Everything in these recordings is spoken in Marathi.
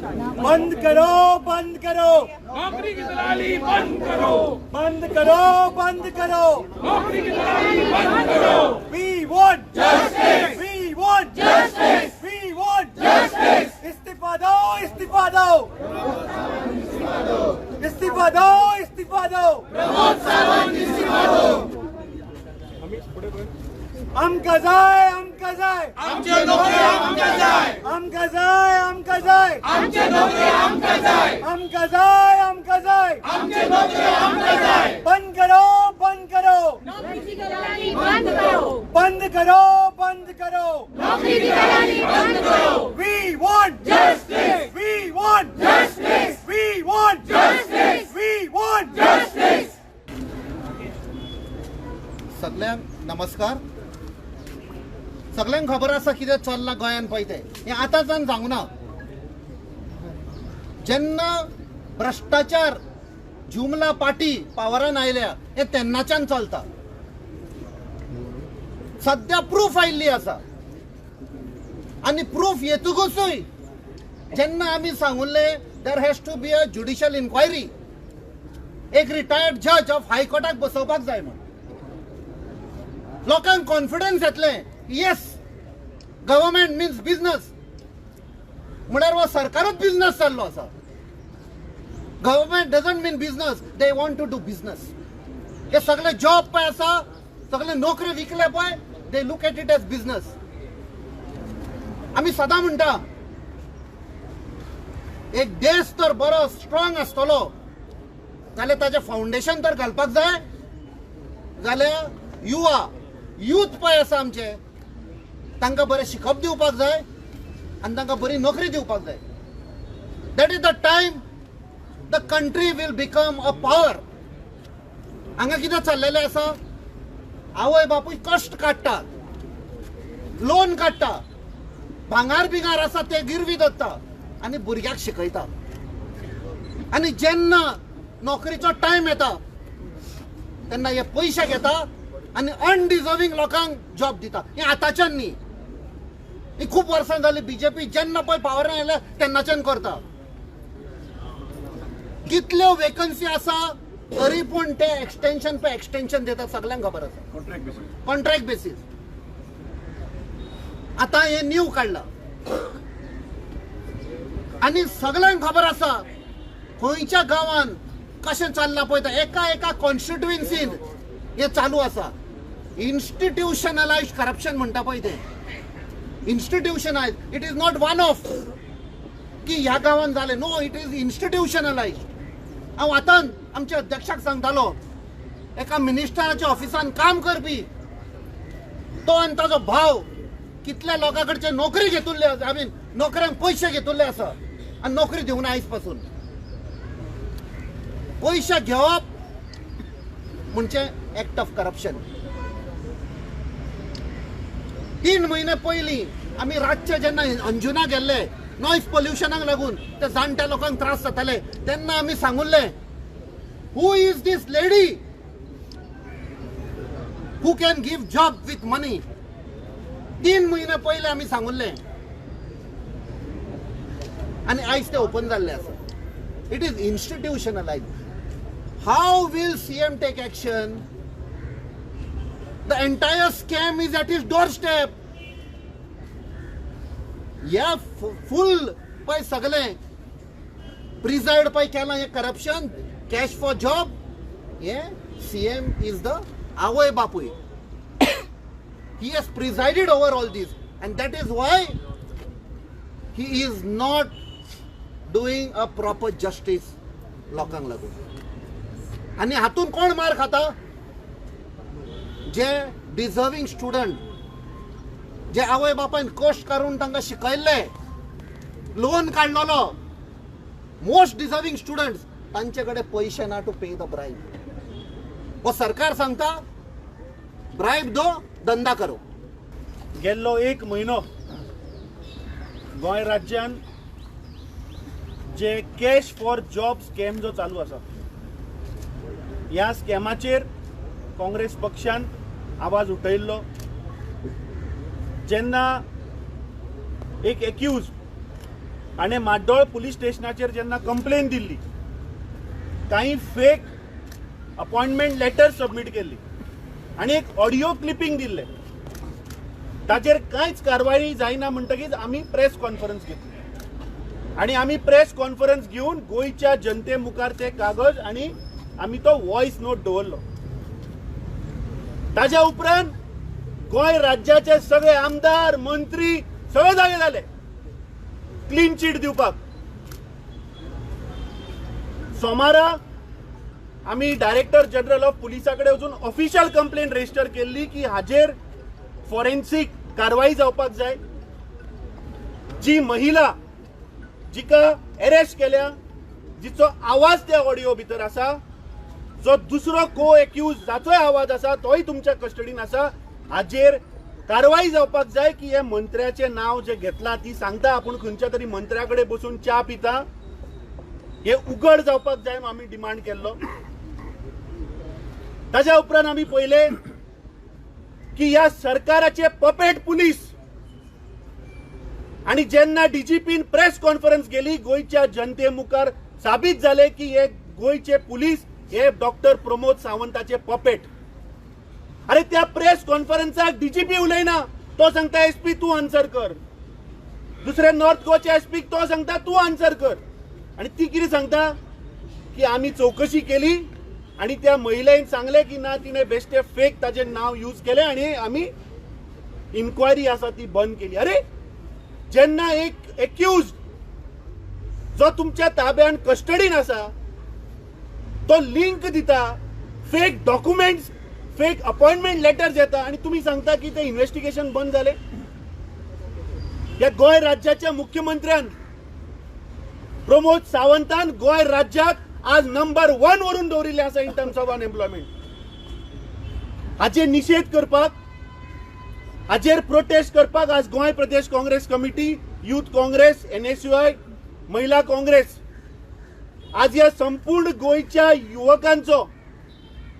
बंद करो, बंद करो, नौकरी की दलाली बंद करो, बंद करो, बंद करो, नौकरी की दलाली बंद करो। We want Justice! we want Justice! we want Justice! इस्तीफा दो, इस्तीफा दो, इस्तीफा दो, इस्तीफा दो, प्रमोद सावंत इस्तीफा दो। आमका जाय, आमका जाय, आमचे नोकरी आमका जाय, आमका जाय, आमका जाय, आमचे नोकरी आमका जाय, आमका जाय, आमका जाय, आमचे नोकरी आमका जाय। बंद करो, बंद करो, नौकरी की दलाली बंद करो, बंद करो, बंद करो, नौकरी की दलाली बंद करो। We want Justice! we want Justice! we want Justice! we want Justice! सगळ्यांक नमस्कार. सगळ्यांक खबर आसा कितें चल्लां गोंयान पळय तें. हें आतांच्यान सांगूना. जेन्ना भ्रष्टाचार जुमला पार्टी पावरान आयल्या हे तेन्नाच्यान चलता. सध्या प्रूफ आयिल्ली आसा आनी प्रूफ येतकूचय जेन्ना आमी सांगुल्ले there has to be a judicial inquiry, एक रिटायर्ड जज ऑफ हायकोर्टाक बसोवपाक जाय म्हण लोकांक कॉन्फिडन्स येतले. येस, गव्हर्नमेंट मिन्स बिझनेस म्हळ्यार हो सरकारच बिझनेस चाललो आसा. Government doesn't mean business, they want to do business. हे सगळे जॉब पळय आसा, सगळे नोकरी विकले पळय, they look at it as business. आमी सदां म्हणटा एक देश तर बरो स्ट्रॉंग आसतलो जाल्यार ताचें फावंडेशन तर घालपाक जाय. जाल्यार यूथ पळय आसा आमचे, तांकां बरें शिकप दिवपाक जाय आनी तांकां बरी नोकरी दिवपाक जाय. That is the time the country will become a power. हांगा कितें चल्लेलें आसा, आवय बापूय कश्ट काडटा, लोन काडटा, भांगार बिंगार आसा ते गिरवी दत्ता आनी भुरग्याक शिकयता. आनी जेन्ना नोकरीचो टायम येता तेन्ना हे पयशे घेता आनी अनडिजर्विंग लोकांक जॉब दिता. हें आतांच्यान न्ही, ही खूब वर्सां जाली. बीजेपी जेन्ना पळय पावरान आयल्या तेन्नाच्यान करता. कितल्यो वेकन्सी आसा तरी पूण ते एक्सटेन्शन देतात. सगळ्यांक खबर आसा. Contract basis. आतां हे न्यू काडला आनी सगळ्यांक खबर आसा खंयच्या गांवांत कशें चल्लां पळय तें. एका कॉन्स्टिट्युएन्सीन हे चालू आसा. इन्स्टिट्युशनलायज्ड करप्शन म्हणटा पळय तें. Institutionalised. It is not one of की ह्या गांवांत जालें. No, it is institutionalised. हांव आतां आमच्या अध्यक्षाक सांगतालो, एका मिनिस्टराच्या ऑफिसान काम करपी तो आनी ताजो भाव कितल्या लोकां कडचे नोकरी घेतिल्ले आसा, आय मीन नोकऱ्यांक पयशे घेतिल्ले आसा आनी नोकरी दिवना आयज पासून. पयशे घेवप म्हणजे एक्ट ऑफ करप्शन. 3 म्हयने पयलीं आमी रातचे जेन्ना अंजुना गेल्ले नॉयज पोल्युशनाक लागून ते जाणट्या लोकांक त्रास जाताले तेन्ना आमी सांगुल्लें, who is this lady who can give job with money. 3 म्हयने पयले आमी सांगुल्लें आनी आयज ते ओपन जाल्ले आसा. It is institutionalised. How will CM take action? The entire scam is at his doorstep. या फुल पळय सगळें प्रिसायड पळय केलां हें करप्शन, कॅश फॉर जॉब. हे CM इज द आवय बापूय. He has presided over all this and that is why he is not doing a proper justice लोकांक लागून. आनी हातून कोण मार खाता? जे डिजर्विंग स्टुडंट, जे आवय बापायन कश्ट करून तांकां शिकयल्ले, लोन काडलेलो, मोस्ट डिजर्विंग स्टुडंट्स, तांचे कडेन पयशे ना टू पे द ब्रायब. हो सरकार सांगता ब्रायब दो, धंदा करो. गेल्लो 1 म्हयनो गोंय राज्यान जे कॅश फॉर जॉब स्कॅम जो चालू आसा, ह्या स्कॅमाचेर काँग्रेस पक्षान आवाज उठयल्लो. जेन्ना एक एक्यूज आणि माड्डोळ पुलीस स्टेशनाचेर जेन्ना कंप्लेन दिल्ली, काही फेक अपॉइंटमेंट लेटर सबमिट केल्ली आणि एक ऑडिओ क्लिपिंग दिल्ले, ताचेर कांयच कारवाई जायना म्हणटकीच आमी प्रेस कॉन्फरन्स घेतली आणि आमी प्रेस कॉन्फरन्स घेऊन गोयच्या जनते मुखार ते कागज आणि आमी तो व्हॉइस नोट दवरलो. ताच्या उपरांत गोंय राज्याचे सगळे आमदार मंत्री सगळे जागे जाले क्लीन चीट दिवपाक. सोमारा आमी डायरेक्टर जनरल ऑफ पुलिसाकडे वचून ऑफिशियल कंप्लेंट रजिस्टर केल्ली की हाजेर फॉरेन्सिक कारवाई जावपाक जाय. जी महिला जिका अरेस्ट केल्या, जिचो आवाज त्या ऑडिओ भितर आसा, जो दुसरो को एक्यूज जाचोय आवाज आसा तोय तुमच्या कस्टडीन आसा, हाजेर कारवाई जावपाक जाय की हे मंत्र्याचे नाव जे घेतला ती सांगता आपण खंयच्या तरी मंत्र्याकडे बसून च्या पिता, हे उघड जावपाक जाय म्हणून आमी डिमांड केल्लो. ताच्या उपरांत आमी पळयले की ह्या सरकाराचे पपेट पुलीस आणि जेन्ना डीजीपीन प्रेस कॉन्फरन्स गेली, गोयच्या जनते मुखार साबीत झाले की हे गोयचे पुलीस हे डॉक्टर प्रमोद सावंताचे पपेट. अरे त्या प्रेस कॉन्फरन्साक डीजीपी उलयना, तो सांगता एसपी तू आन्सर कर. दुसरे नॉर्थ गोवाचे एसपी तो सांगता तू आन्सर कर. आणि ती कितें सांगता की आमी चौकशी केली आणि त्या महिलेन सांगले की ना तिने बेश्टे फेक ताचे नाव यूज केले आणि आमी इन्क्वायरी आसा ती बंद केली. अरे जेन्ना एक एक्यूज जो तुमच्या ताब्यान कस्टडीन आसा तो लिंक दिता, fake documents, fake appointment letters येता आणि तुम्ही सांगता की ते इन्व्हेस्टिगेशन बंद झाले. या गोय राज्याच्या मुख्यमंत्र्यान प्रमोद सावंतान गोय राज्यात आज नंबर 1 वरून दवरिल्ले आसा इन टर्म्स ऑफ अनएम्प्लॉयमेंट. हाचे निषेध करपाक, हाजेर प्रोटेस्ट करपाक आज Goa Pradesh Congress committee, youth Congress, NSUI, Mahila Congress आज या संपूर्ण गोयच्या युवकांचो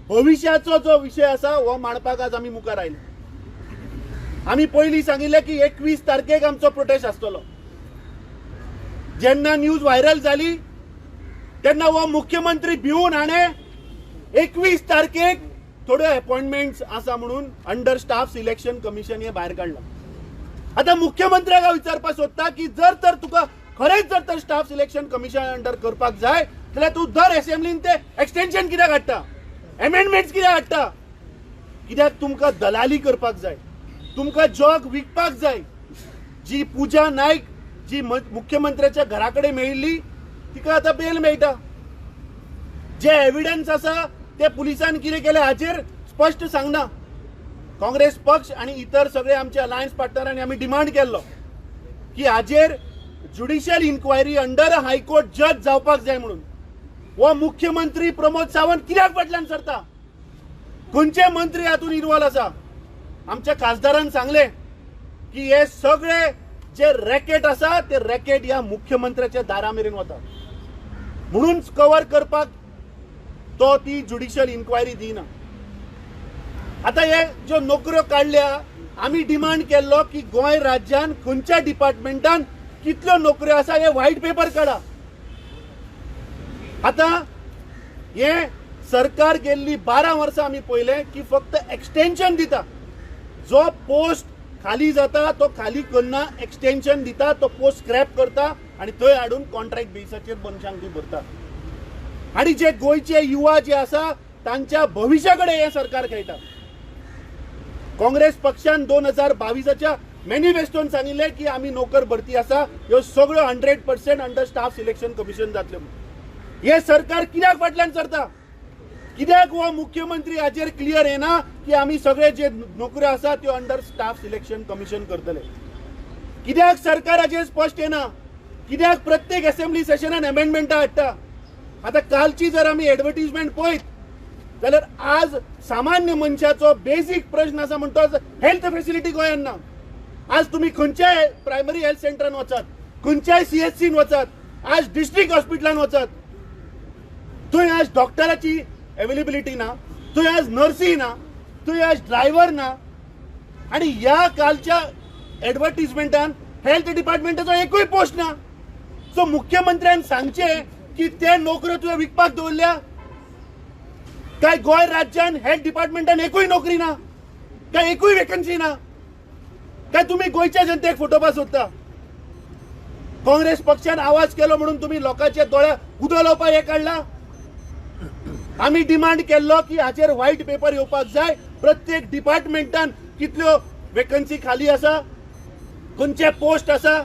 भविष्याचो जो विषय आसा हो मांडपाक आज आमी मुखार आयले. आमी पयलीं सांगिल्ले की 21 तारखेक आमचो प्रोटेस्ट आसतलो. जेन्ना न्यूज व्हायरल जाली तेन्ना हो मुख्यमंत्री भिवून हाणें 21 तारखेक थोड्यो अपॉइंटमेंट्स आसा म्हणून अंडर स्टाफ सिलेक्शन कमिशन हे भायर काडला. आता मुख्यमंत्र्याक हांव विचारपाक सोदता की जर तर तुका खरेंच जर तर स्टाफ सिलेक्शन कमिशन अंडर करपाक जाय जाल्यार तूं दर असेंब्लीन ते एक्सटेंशन कित्याक हाडटा, अमेंडमेंट्स कित्याक हाडटा? कित्याक तुमकां दलाली करपाक जाय, तुमकां जॉग विकपाक जाय. जी पूजा नायक जी मुख्यमंत्र्याच्या घराकडे मेळिल्ली तिका आता बेल मेळटा. जे एव्हिडन्स आसा ते पुलिसान कितें केले हाचेर स्पष्ट सांगना. काँग्रेस पक्ष आणि इतर सगळे आमचे अलायन्स पार्टनरांनी आमी डिमांड केल्लो की हाचेर judicial inquiry under a high court जज जावपाक जाय म्हणून. हो मुख्यमंत्री प्रमोद सावंत कित्याक फाटल्यान सरता? खंयचे मंत्री हातून इन्वॉल्व आसा? आमच्या खासदारान सांगले की हे सगळे जे रॅकेट आसा ते रॅकेट ह्या मुख्यमंत्र्याच्या दारा मेरेन वता म्हणून कव्हर करपाक तो ती ज्युडिशियल इन्क्वायरी दिना. आता हे ज्यो नोकऱ्यो काढल्या आमी डिमांड केल्लो की गोंय राज्यान खंयच्या डिपार्टमेंटान कितल्यो नोकऱ्यो आसा हे व्हाईट पेपर काढा. आता हे सरकार गेल्ली 12 वर्सां आमी पळयले की फक्त एक्सटेंशन दिता. जो पोस्ट खाली जाता तो खाली करना, एक्सटेंशन दिता, तो पोस्ट स्क्रॅप करता आणि थंय हाडून कॉन्ट्रॅक्ट बेसिसाचेर मनशांक ती भरता. आणि जे गोयचे युवा जे आसा तांच्या भविष्याकडे हे सरकार खेळटा. काँग्रेस पक्षान 2022च्या मॅनिफेस्टोन सांगिल्ले की आमी नोकर भरती आसा ह्यो सगळ्यो 100% अंडर स्टाफ सिलेक्शन कमिशन जातले म्हणून. हे सरकार कित्याक फाटल्यान सरता? कित्याक हो मुख्यमंत्री हाचेर क्लियर येना की आमी सगळे जे नोकऱ्यो आसा त्यो अंडर स्टाफ सिलेक्शन कमिशन करतले? कित्याक सरकार हाचेर स्पष्ट येना? कित्याक प्रत्येक असेंब्ली सेशनान अमेंडमेंटां हाडटा? आता कालची जर आमी एडव्हर्टिजमेंट पळयत जाल्यार आज सामान्य मनशाचो बेसिक प्रश्न आसा म्हणतो हेल्थ फेसिलिटी गोंयांत ना. आज तुम्ही खंयच्याय प्रायमरी हेल्थ सेंटरान वचात, खंयच्याय सीएचसीन वचात, आज डिस्ट्रिक्ट हॉस्पिटलान वचात, थंय आज डॉक्टराची अवेलेबिलिटी ना, थंय आज नर्सी ना, थंय आज ड्रायव्हर ना. आणि ह्या कालच्या एडव्हर्टिजमेंटान हेल्थ डिपार्टमेंटाचो एकूय पोस्ट ना. सो मुख्यमंत्र्यान सांगचे की ते नोकऱ्यो तुवें विकपाक दवरल्या काय गोंय राज्यान हेल्थ डिपार्टमेंटान एकूय नोकरी ना काय एकूय वेकन्सी ना काय तुम्ही गोंयच्या जनतेक फटोवपाक सोदता काँग्रेस पक्षान आवाज केलो म्हणून तुम्ही लोकांच्या दोळ्याक उदो लावपाक हे काढला आम्ही डिमांड केल्लो की हाचेर व्हाईट पेपर येवपाक जाय प्रत्येक डिपार्टमेंटान कितल्यो वेकन्सी खाली आसा खंयचे पोस्ट आसा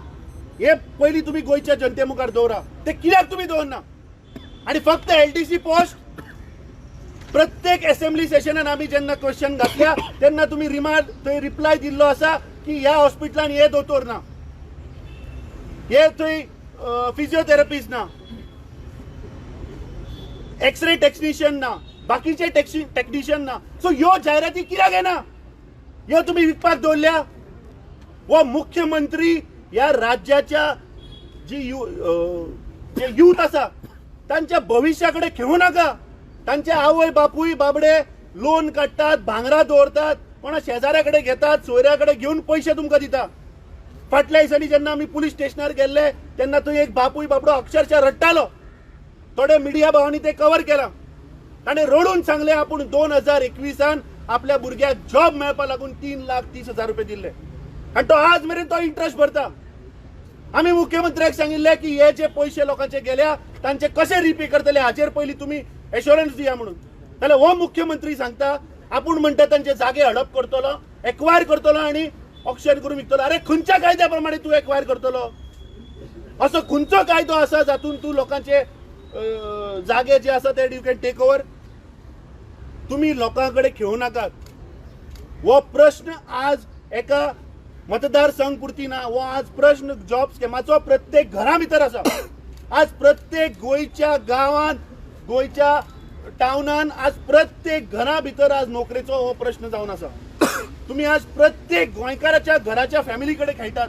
हे पयलीं तुम्ही गोंयच्या जनते मुखार दवरा ते कित्याक तुम्ही दवरना आणि फक्त एलडीसी पोस्ट प्रत्येक असेंब्ली सेशनान आम्ही जेन्ना क्वेश्चन घातल्या तेन्ना तुम्ही थंय रिप्लाय दिल्लो आसा की ह्या हॉस्पिटलान हे दोतोर ना हे थंय फिजिओथेरपिस्ट ना एक्सरे टेक्निशियन ना बाकीचे टेक्निशियन ना सो ह्यो जायराती कित्याक येना ह्यो तुम्ही विकपाक दवरल्या वो मुख्यमंत्री या राज्याच्या जी युथ आसा तांच्या भविष्याकडे खेळू नाका तांचे आवय बापूय बाबडे लोन काडटात भांगरां दवरतात कोणा शेजाऱ्याकडे घेतात सोयऱ्याकडे घेऊन पैसे तुमकां दिता फाटल्या दिसांनी जेन्ना आमी पुलीस स्टेशनार गेल्ले तेन्ना थंय एक बापूय बाबडो अक्षरशः रडटालो थोडे मिडिया भावांनी ते कव्हर केला ताणें रडून सांगले आपूण 2021 आपल्या भुरग्याक जॉब मेळपा लागून 3,30,000 रुपये दिल्ले आनी तो आज मेरेन तो इंटरेस्ट भरता आम्ही मुख्यमंत्र्याक सांगिल्ले की हे जे पैसे लोकांचे गेल्या तांचे कशे रिपे करतले हाचेर पयलीं तुम्ही एश्योरन्स दिया म्हणून जाल्यार हो मुख्यमंत्री सांगता आपूण म्हणटा तांचे जागे हडप करतलो एक्वायर करतलो आणि ऑक्शन करून विकतलो अरे खंयच्या कायद्या प्रमाणे तूं एक्वायर करतलो असो खंयचो कायदो आसा जातून तूं लोकांचे जागे जे आसा ते यू कॅन टेक ओवर तुम्ही लोकांकडे खेळू नाकात हो प्रश्न आज एका मतदारसंघ पुरती ना वो आज प्रश्न जॉब स्किमाचो प्रत्येक घरा भितर आसा आज प्रत्येक गोंयच्या गावात गोंयच्या टाउनान आज प्रत्येक घरा भितर आज नोकरेचो हो प्रश्न जावन आसा तुम्ही आज प्रत्येक गोंयकाराच्या घराच्या फॅमिली कडे खेळटात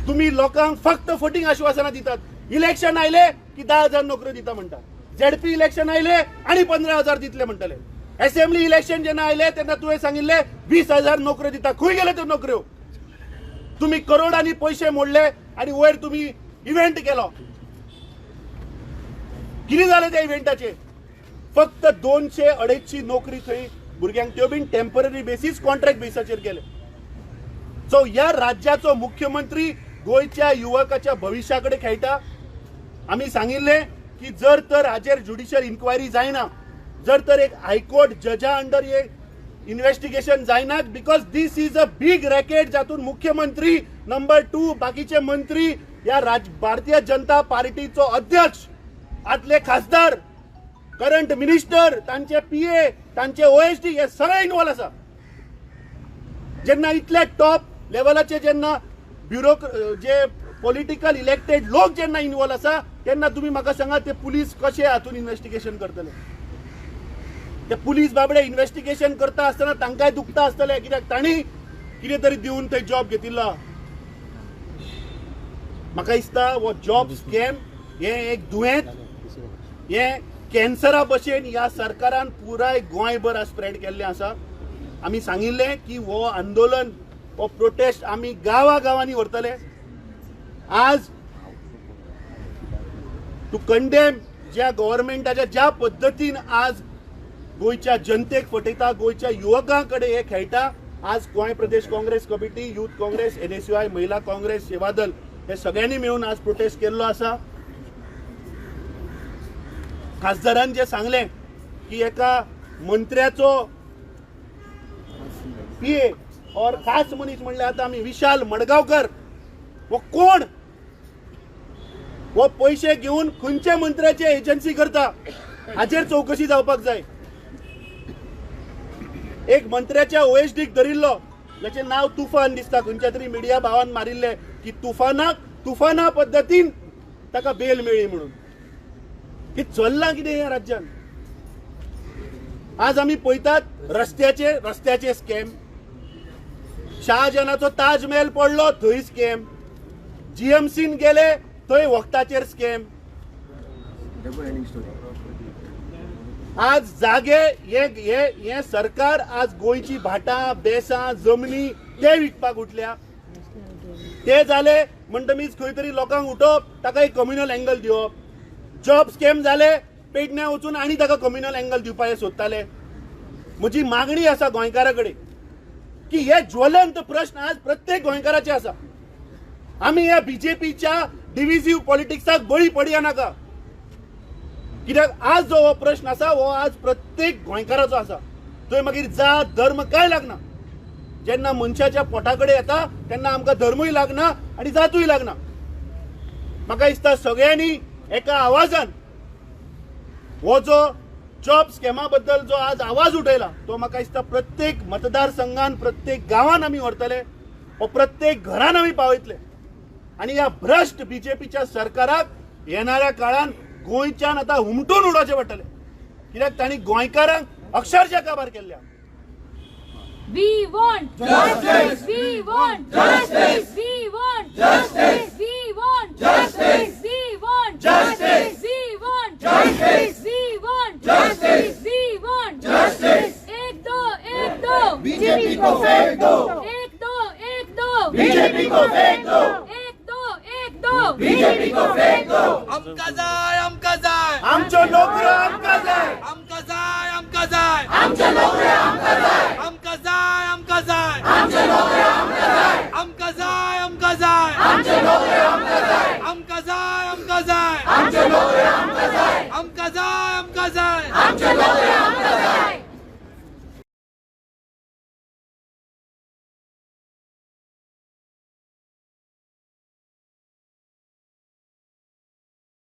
तुम्ही लोकांक फक्त फटींग आश्वासनां दितात इलेक्शन आयले की 10,000 नोकऱ्यो दिता म्हणटात झेडपी इलेक्शन आयले आणि 15,000 दितले म्हणटले असेंब्ली इलेक्शन जेन्ना आयले तेन्ना तुवें सांगिल्ले 20,000 नोकऱ्यो दिता खंय गेले त्यो नोकऱ्यो तुम्ही करोडांनी पैसे मोडले आणि वयर तुम्ही इव्हेंट केलो कितें जालें त्या इव्हेंटाचे फक्त 200-250 नोकरी थंय भुरग्यांक त्यो बीन टेम्पररी बेसीस कॉन्ट्रॅक्ट बेसाचेर केले सो ह्या राज्याचो मुख्यमंत्री गोंयच्या युवकाच्या भविष्याकडे खेळटा आम्ही सांगिल्ले की जर तर हाचेर ज्युडिशियल इन्क्वायरी जायना जर तर एक हायकोर्ट जजा अंडर हे इन्व्हेस्टिगेशन जायना because this is a big racket जातून मुख्यमंत्री नंबर 2 बाकीचे मंत्री या भारतीय जनता पार्टीचो अध्यक्ष आदले खासदार करंट मिनिस्टर तांचे पीए तांचे ओएसडी हे सगळे इन्वॉल्व आसा जेन्ना इतले टॉप लेवलाचे जेन्ना जे पॉलिटिकल इलेक्टेड लोक जेन्ना इन्वॉल्व आसा तेन्ना तुम्ही म्हाका सांगा ते पुलीस कशे हातून इन्व्हेस्टिगेशन करतले ते पुलीस बाबडे इन्व्हेस्टिगेशन करता आसतना तांकांय दुखता आसतले कित्याक तांणी कितें तरी दिवन थंय जॉब घेतिल्लो म्हाका दिसता हो जॉब स्कॅम हे एक दुयेंत हे कॅन्सरा भशेन ह्या सरकारान पुराय गोंयभर स्प्रेड केल्लें आसा आमी सांगिल्ले की हो आंदोलन हो प्रोटेस्ट आमी गांवांनी व्हरतले आज टू कंडेम ज्या गव्हर्नमेंटाच्या ज्या पद्दतीन आज गोंयच्या जनतेक फटयता गोंयच्या युवकांकडे हे खेळटा आज Goa Pradesh Congress committee youth Congress NSUI Mahila Congress Sevadal हे सगळ्यांनी मिळून आज प्रोटेस्ट केल्लो आसा खासदारान जे सांगले की एका मंत्र्याचो पीए और खास मनीस म्हणले आता आम्ही विशाल मडगावकर वो कोण वो पैसे घेऊन खंयचे मंत्र्याचे एजन्सी करता हाचेर चौकशी जावपाक जाय एक मंत्र्याच्या ओएसडीक धरिल्लो जाचे नाव तुफान दिसता खंयच्या तरी मिडिया भावान मारिल्ले की तुफाना पद्दतीन ताका बेल मेळ्ळी म्हणून हे चल्लां कितें ह्या राज्यान आज आमी पळयतात रस्त्याचे स्कॅम शहाजहानाचो ताजमहल पडलो थंय स्कॅम जीएमसीन गेले थंय वखदाचेर स्कॅम आज जागे हे सरकार आज गोंयची भाटां बेसां जमनी ते विकपाक उठल्या ते जाले म्हणटमीच खंय तरी लोकांक उठोवप ताका एक कम्युनल एंगल दिवप. जॉब स्कॅम जाले पेडण्या वचून आनी ताका कम्युनल एंगल दिवपाचे सोदताले. म्हजी मागणी आसा गोंयकारा कडेन की हे ज्वलंत प्रश्न आज प्रत्येक गोंयकाराचे आसा. आमी ह्या बीजेपीच्या डिव्हिसिव्ह पॉलिटिक्साक बळी पडया नाका. कित्याक आज जो हो प्रश्न आसा हो आज प्रत्येक गोंयकाराचो आसा. थंय मागीर जात धर्म काय लागना. जेन्ना मनशाच्या पोटाकडे येता तेन्ना आमकां धर्मूय लागना आनी जातूय लागना. म्हाका दिसता सगळ्यांनी एका आवाजान हो जो जॉब स्कॅमा बद्दल जो आज आवाज उठयला तो म्हाका दिसता प्रत्येक मतदारसंघान प्रत्येक गांवांत आमी व्हरतले, हो प्रत्येक घरान आमी पावयतले. आनी ह्या भ्रश्ट बीजेपीच्या सरकाराक येणाऱ्या काळान गोंयच्यान आतां हुमटून उडोवचें पडटलें. कित्याक तांणी गोंयकारांक अक्षरशः काबार केल्ल्या. We want justice. We want justice. We want justice. We want justice. We want justice. We want justice. We want justice. We want justice. एक दो बीजेपी को फेंक दो, एक दो बीजेपी को फेंक दो, एक दो बीजेपी को फेंक दो. आमका जाय, आमका जाय, आमच्यो नोकऱ्यो आमकां जाय, आमका जाय, आमका जाय. आमच्या नोकऱ्या आमकां